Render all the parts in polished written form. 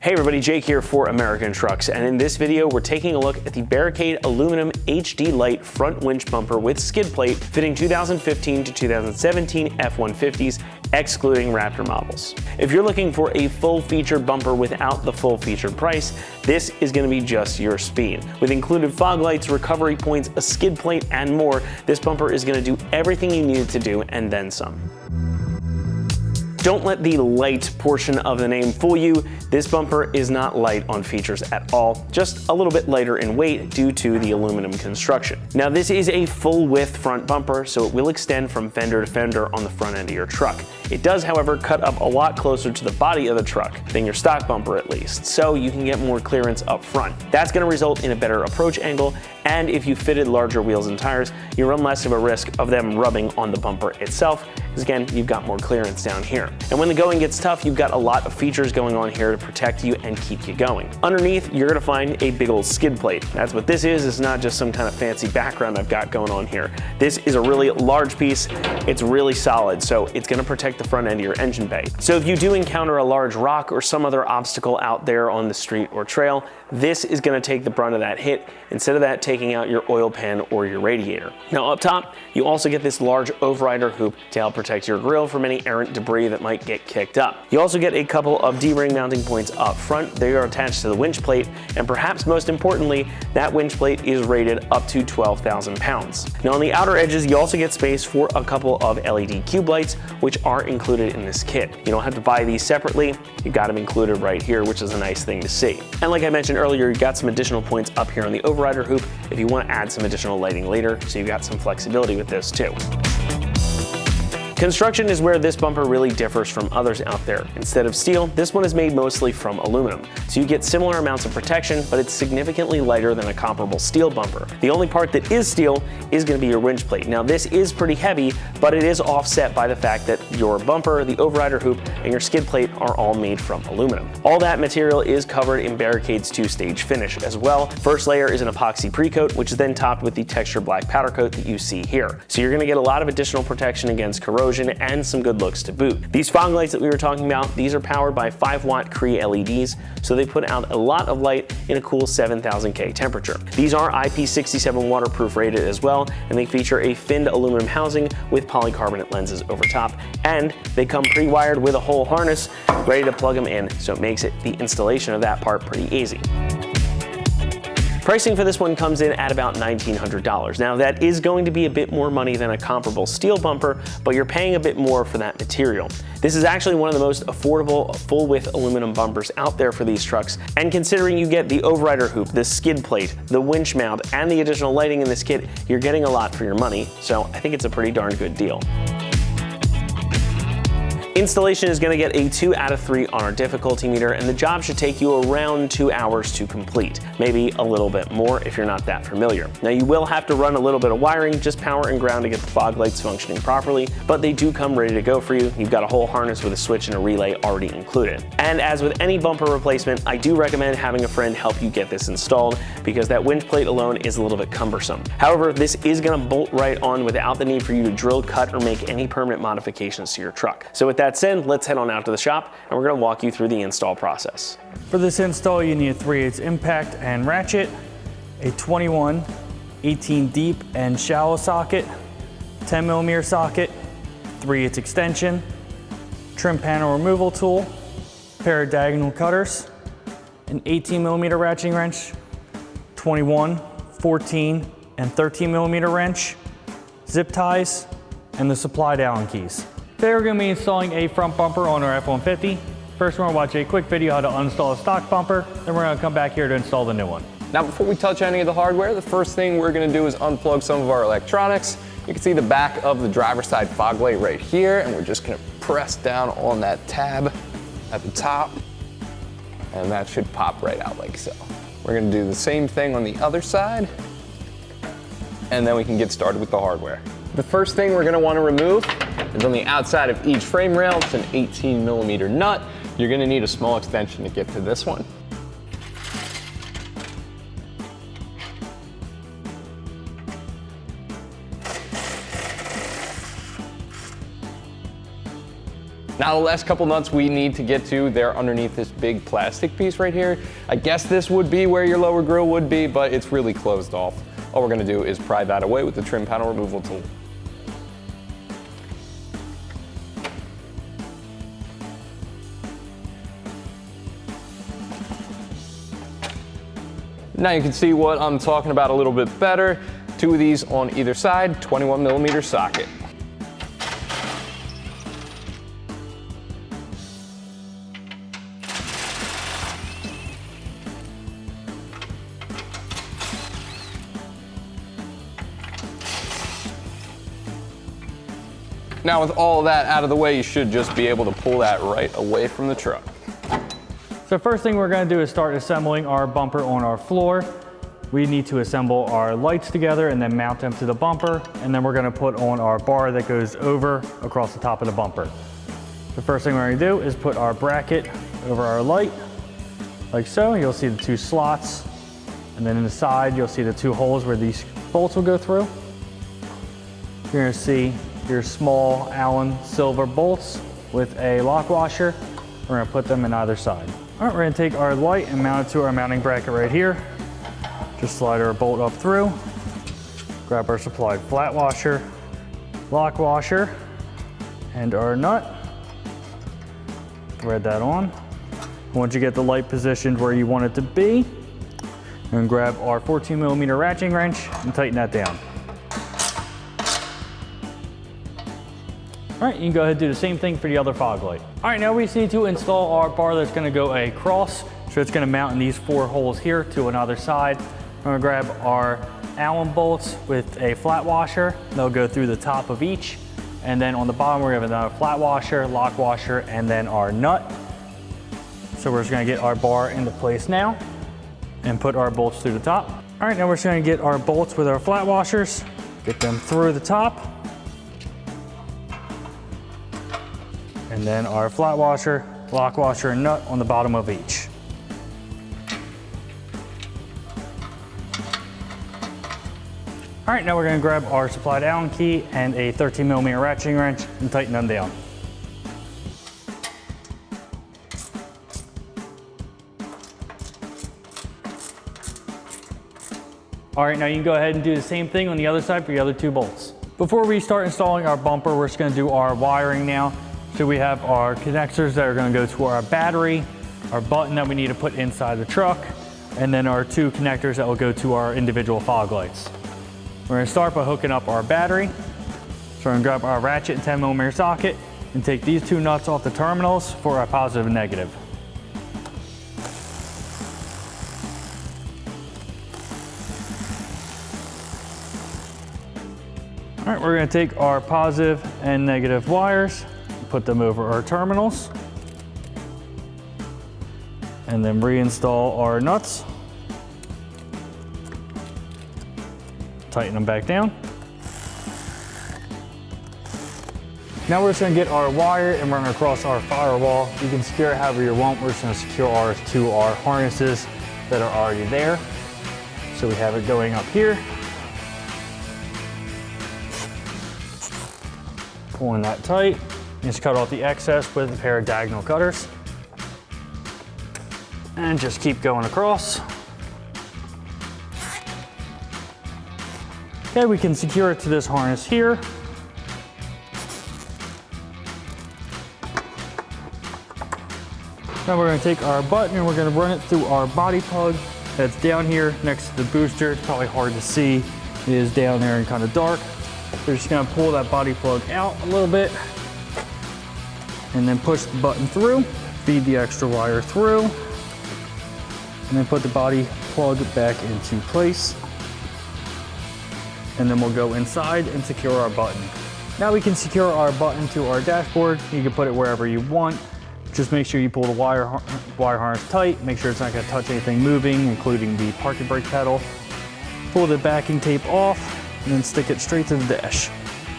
Hey everybody, Jake here for American Trucks, and in this video we're taking a look at the Barricade Aluminum HD Light front winch bumper with skid plate fitting 2015 to 2017 F-150s, excluding Raptor models. If you're looking for a full-featured bumper without the full-featured price, this is going to be just your speed. With included fog lights, recovery points, a skid plate, and more, this bumper is going to do everything you need it to do and then some. Don't let the light portion of the name fool you. This bumper is not light on features at all, just a little bit lighter in weight due to the aluminum construction. Now this is a full width front bumper, so it will extend from fender to fender on the front end of your truck. It does, however, cut up a lot closer to the body of the truck than your stock bumper at least, so you can get more clearance up front. That's going to result in a better approach angle, and if you fitted larger wheels and tires, you run less of a risk of them rubbing on the bumper itself, because again, you've got more clearance down here. And when the going gets tough, you've got a lot of features going on here to protect you and keep you going. Underneath, you're gonna find a big old skid plate. That's what this is. It's not just some kind of fancy background I've got going on here. This is a really large piece. It's really solid, so it's gonna protect the front end of your engine bay. So if you do encounter a large rock or some other obstacle out there on the street or trail, this is gonna take the brunt of that hit, instead of that taking out your oil pan or your radiator. Now up top, you also get this large overrider hoop to help protect your grille from any errant debris that might get kicked up. You also get a couple of D-ring mounting points up front. They are attached to the winch plate, and perhaps most importantly, that winch plate is rated up to 12,000 pounds. Now on the outer edges, you also get space for a couple of LED cube lights, which are included in this kit. You don't have to buy these separately. You've got them included right here, which is a nice thing to see. And like I mentioned earlier, you've got some additional points up here on the overrider hoop if you want to add some additional lighting later, so you've got some flexibility with this too. Construction is where this bumper really differs from others out there. Instead of steel, this one is made mostly from aluminum. So you get similar amounts of protection, but it's significantly lighter than a comparable steel bumper. The only part that is steel is going to be your winch plate. Now this is pretty heavy, but it is offset by the fact that your bumper, the overrider hoop, and your skid plate are all made from aluminum. All that material is covered in Barricade's two-stage finish as well. First layer is an epoxy pre-coat, which is then topped with the textured black powder coat that you see here. So you're going to get a lot of additional protection against corrosion and some good looks to boot. These fog lights that we were talking about, these are powered by 5-watt Cree LEDs, so they put out a lot of light in a cool 7,000K temperature. These are IP67 waterproof rated as well, and they feature a finned aluminum housing with polycarbonate lenses over top, and they come pre-wired with a whole harness ready to plug them in, so it makes the installation of that part pretty easy. Pricing for this one comes in at about $1,900. Now that is going to be a bit more money than a comparable steel bumper, but you're paying a bit more for that material. This is actually one of the most affordable full-width aluminum bumpers out there for these trucks, and considering you get the overrider hoop, the skid plate, the winch mount, and the additional lighting in this kit, you're getting a lot for your money, so I think it's a pretty darn good deal. Installation is going to get a 2 out of 3 on our difficulty meter, and the job should take you around 2 hours to complete, maybe a little bit more if you're not that familiar. Now you will have to run a little bit of wiring, just power and ground to get the fog lights functioning properly, but they do come ready to go for you. You've got a whole harness with a switch and a relay already included. And as with any bumper replacement, I do recommend having a friend help you get this installed, because that winch plate alone is a little bit cumbersome. However, this is going to bolt right on without the need for you to drill, cut, or make any permanent modifications to your truck. So with that said, let's head on out to the shop and we're going to walk you through the install process. For this install, you need a 3/8 impact and ratchet, a 21, 18 deep and shallow socket, 10mm socket, 3/8 extension, trim panel removal tool, pair of diagonal cutters, an 18mm ratcheting wrench, 21, 14, and 13mm wrench, zip ties, and the supplied Allen keys. Today we're going to be installing a front bumper on our F-150. First we're going to watch a quick video how to install a stock bumper, then we're going to come back here to install the new one. Now before we touch any of the hardware, the first thing we're going to do is unplug some of our electronics. You can see the back of the driver's side fog light right here, and we're just going to press down on that tab at the top, and that should pop right out like so. We're going to do the same thing on the other side, and then we can get started with the hardware. The first thing we're going to want to remove is on the outside of each frame rail. It's an 18mm nut. You're going to need a small extension to get to this one. Now the last couple nuts we need to get to, they're underneath this big plastic piece right here. I guess this would be where your lower grill would be, but it's really closed off. All we're gonna do is pry that away with the trim panel removal tool. Now you can see what I'm talking about a little bit better. Two of these on either side, 21mm socket. Now with all that out of the way, you should just be able to pull that right away from the truck. So first thing we're gonna do is start assembling our bumper on our floor. We need to assemble our lights together and then mount them to the bumper. And then we're gonna put on our bar that goes over across the top of the bumper. The first thing we're gonna do is put our bracket over our light, like so. You'll see the two slots. And then in the side, you'll see the two holes where these bolts will go through. You're gonna see your small Allen silver bolts with a lock washer. We're gonna put them in either side. All right, we're gonna take our light and mount it to our mounting bracket right here. Just slide our bolt up through, grab our supplied flat washer, lock washer, and our nut. Thread that on. Once you get the light positioned where you want it to be, and grab our 14mm ratcheting wrench and tighten that down. All right, you can go ahead and do the same thing for the other fog light. All right, now we just need to install our bar that's gonna go across. So it's gonna mount in these 4 holes here to another side. I'm gonna grab our Allen bolts with a flat washer. They'll go through the top of each. And then on the bottom, we're gonna have another flat washer, lock washer, and then our nut. So we're just gonna get our bar into place now and put our bolts through the top. All right, now we're just gonna get our bolts with our flat washers, get them through the top. And then our flat washer, lock washer, and nut on the bottom of each. All right, now we're gonna grab our supplied Allen key and a 13mm ratcheting wrench and tighten them down. All right, now you can go ahead and do the same thing on the other side for the other 2 bolts. Before we start installing our bumper, we're just gonna do our wiring now. So we have our connectors that are gonna go to our battery, our button that we need to put inside the truck, and then our 2 connectors that will go to our individual fog lights. We're gonna start by hooking up our battery. So we're gonna grab our ratchet and 10mm socket and take these 2 nuts off the terminals for our positive and negative. All right, we're gonna take our positive and negative wires, put them over our terminals, and then reinstall our nuts. Tighten them back down. Now we're just gonna get our wire and run across our firewall. You can secure it however you want. We're just gonna secure ours to our harnesses that are already there. So we have it going up here. Pulling that tight. Just cut off the excess with a pair of diagonal cutters. And just keep going across. Okay, we can secure it to this harness here. Now we're gonna take our button and we're gonna run it through our body plug that's down here next to the booster. It's probably hard to see. It is down there and kind of dark. We're just gonna pull that body plug out a little bit and then push the button through, feed the extra wire through, and then put the body plug back into place. And then we'll go inside and secure our button. Now we can secure our button to our dashboard. You can put it wherever you want. Just make sure you pull the wire harness tight. Make sure it's not gonna touch anything moving, including the parking brake pedal. Pull the backing tape off and then stick it straight to the dash.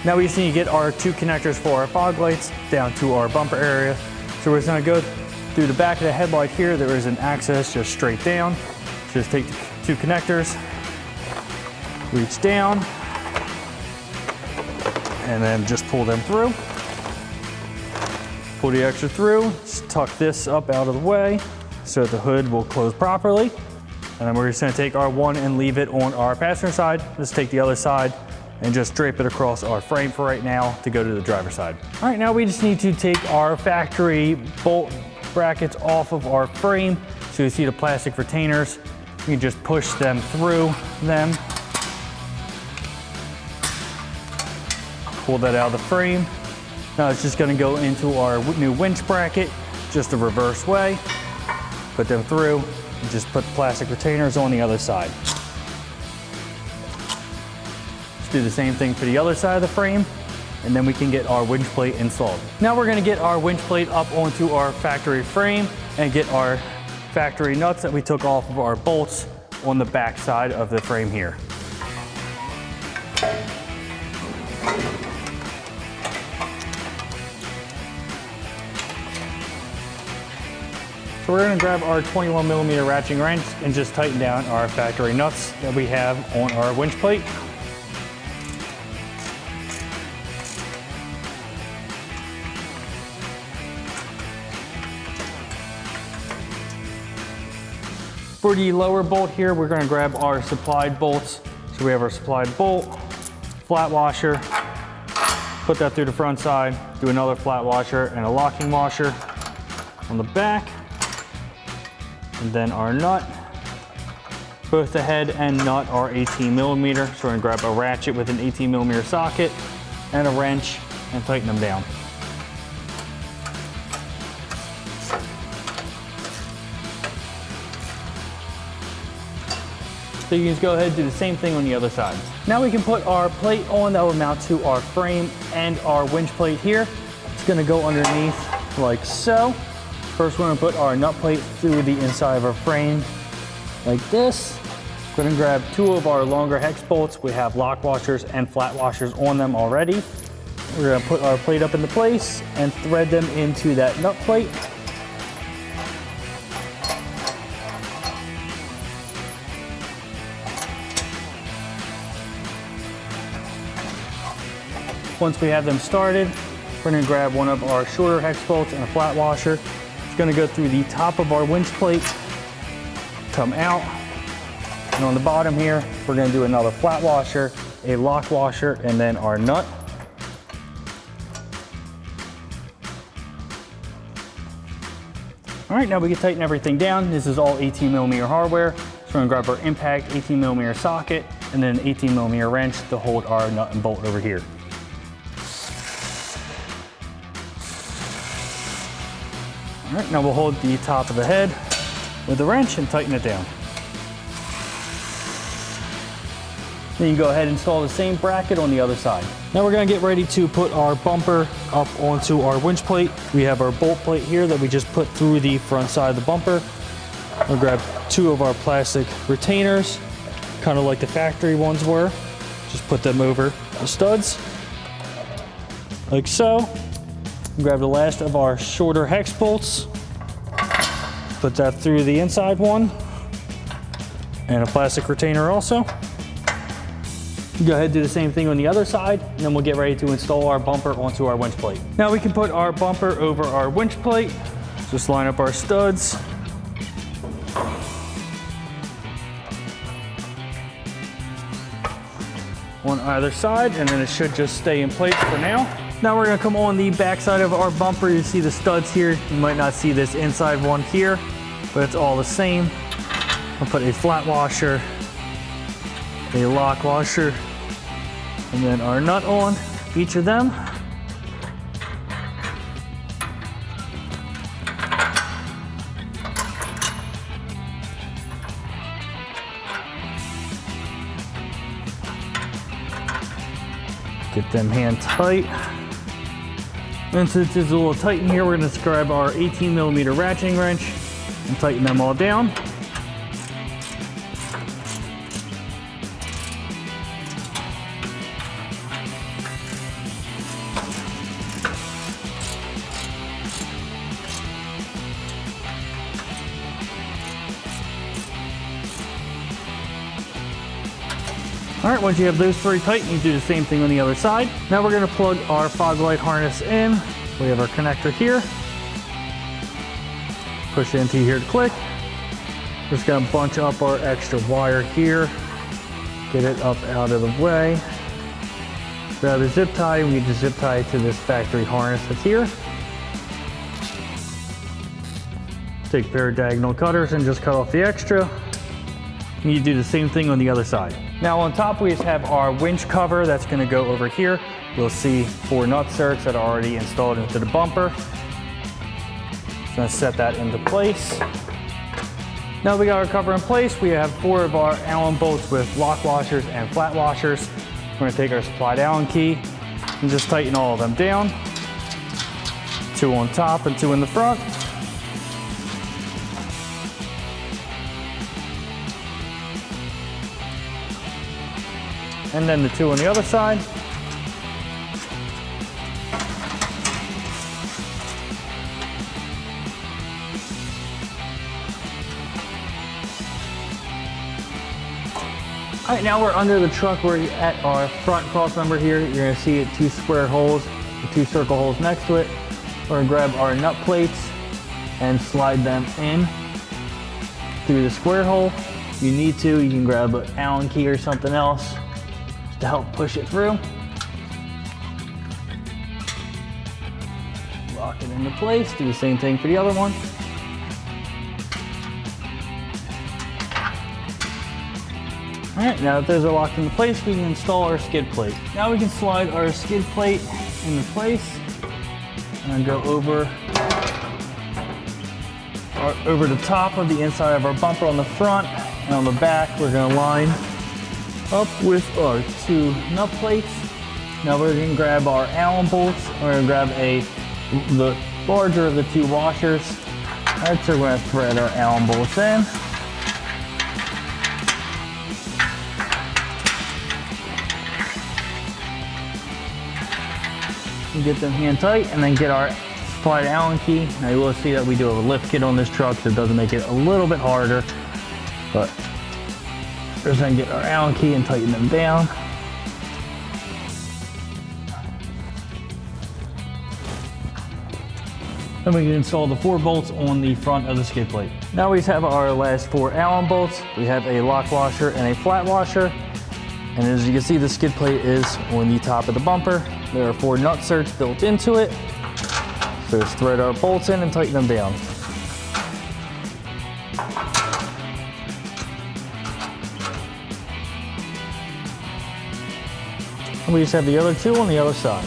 Now we just need to get our 2 connectors for our fog lights down to our bumper area. So we're just gonna go through the back of the headlight here. There is an access just straight down. Just take the 2 connectors, reach down, and then just pull them through. pull the extra through, just tuck this up out of the way so that the hood will close properly. And then we're just gonna take our one and leave it on our passenger side. Let's take the other side and just drape it across our frame for right now to go to the driver's side. All right, now we just need to take our factory bolt brackets off of our frame. So you see the plastic retainers, you can just push them through them. Pull that out of the frame. Now it's just gonna go into our new winch bracket, just the reverse way. Put them through, and just put the plastic retainers on the other side. Let's do the same thing for the other side of the frame, and then we can get our winch plate installed. Now we're gonna get our winch plate up onto our factory frame and get our factory nuts that we took off of our bolts on the back side of the frame here. So we're gonna grab our 21mm ratcheting wrench and just tighten down our factory nuts that we have on our winch plate. For the lower bolt here, we're gonna grab our supplied bolts. So we have our supplied bolt, flat washer, put that through the front side, do another flat washer and a locking washer on the back. And then our nut. Both the head and nut are 18mm. So we're gonna grab a ratchet with an 18mm socket and a wrench and tighten them down. So you can just go ahead and do the same thing on the other side. Now we can put our plate on that will mount to our frame and our winch plate here. It's gonna go underneath like so. First, we're gonna put our nut plate through the inside of our frame like this. We're gonna grab two of our longer hex bolts. We have lock washers and flat washers on them already. We're gonna put our plate up into place and thread them into that nut plate. Once we have them started, we're gonna grab one of our shorter hex bolts and a flat washer. It's gonna go through the top of our winch plate, come out, and on the bottom here, we're gonna do another flat washer, a lock washer, and then our nut. All right, now we can tighten everything down. This is all 18mm hardware. So we're gonna grab our impact 18mm socket and then an 18mm wrench to hold our nut and bolt over here. All right, now we'll hold the top of the head with the wrench and tighten it down. Then you can go ahead and install the same bracket on the other side. Now we're gonna get ready to put our bumper up onto our winch plate. We have our bolt plate here that we just put through the front side of the bumper. I'll grab two of our plastic retainers, kind of like the factory ones were. Just put them over the studs, like so. Grab the last of our shorter hex bolts, put that through the inside one, and a plastic retainer also. Go ahead and do the same thing on the other side, and then we'll get ready to install our bumper onto our winch plate. Now we can put our bumper over our winch plate. Just line up our studs. On either side, and then it should just stay in place for now. Now we're gonna come on the back side of our bumper. You see the studs here. You might not see this inside one here, but it's all the same. I'll put a flat washer, a lock washer, and then our nut on each of them. Get them hand tight. And since it's a little tight in here, we're gonna grab our 18mm ratcheting wrench and tighten them all down. All right, once you have those three tight, you do the same thing on the other side. Now we're gonna plug our fog light harness in. We have our connector here. Push it into here to click. Just gonna bunch up our extra wire here. Get it up out of the way. Grab a zip tie, we just zip tie it to this factory harness that's here. Take a pair of diagonal cutters and just cut off the extra. And you do the same thing on the other side. Now on top we just have our winch cover that's gonna go over here. You'll see 4 nut certs that are already installed into the bumper. Just gonna set that into place. Now we got our cover in place, we have 4 of our Allen bolts with lock washers and flat washers. We're gonna take our supplied Allen key and just tighten all of them down. 2 on top and 2 in the front. And then the 2 on the other side. All right, now we're under the truck. We're at our front cross member here. You're gonna see it 2 square holes, 2 circle holes next to it. We're gonna grab our nut plates and slide them in through the square hole. If you need to, you can grab an Allen key or something else to help push it through. Lock it into place, do the same thing for the other one. All right, now that those are locked into place, we can install our skid plate. Now we can slide our skid plate into place and go over the top of the inside of our bumper on the front, and on the back we're gonna line up with our 2 nut plates. Now we're gonna grab our Allen bolts. We're gonna grab the larger of the 2 washers. All right, so we're gonna thread our Allen bolts in. Get them hand tight and then get our supplied Allen key. Now you will see that we do have a lift kit on this truck, so it does make it a little bit harder, but we're just gonna get our Allen key and tighten them down. Then we can install the 4 bolts on the front of the skid plate. Now we just have our last 4 Allen bolts. We have a lock washer and a flat washer. And as you can see, the skid plate is on the top of the bumper. There are 4 nut certs built into it. So just thread our bolts in and tighten them down. And we just have the other 2 on the other side.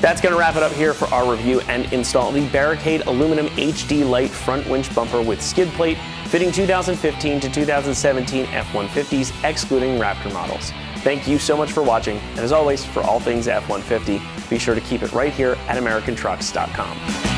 That's going to wrap it up here for our review and install the Barricade Aluminum HD Light Front Winch Bumper with skid plate, fitting 2015 to 2017 F-150s, excluding Raptor models. Thank you so much for watching, and as always, for all things F-150, be sure to keep it right here at AmericanTrucks.com.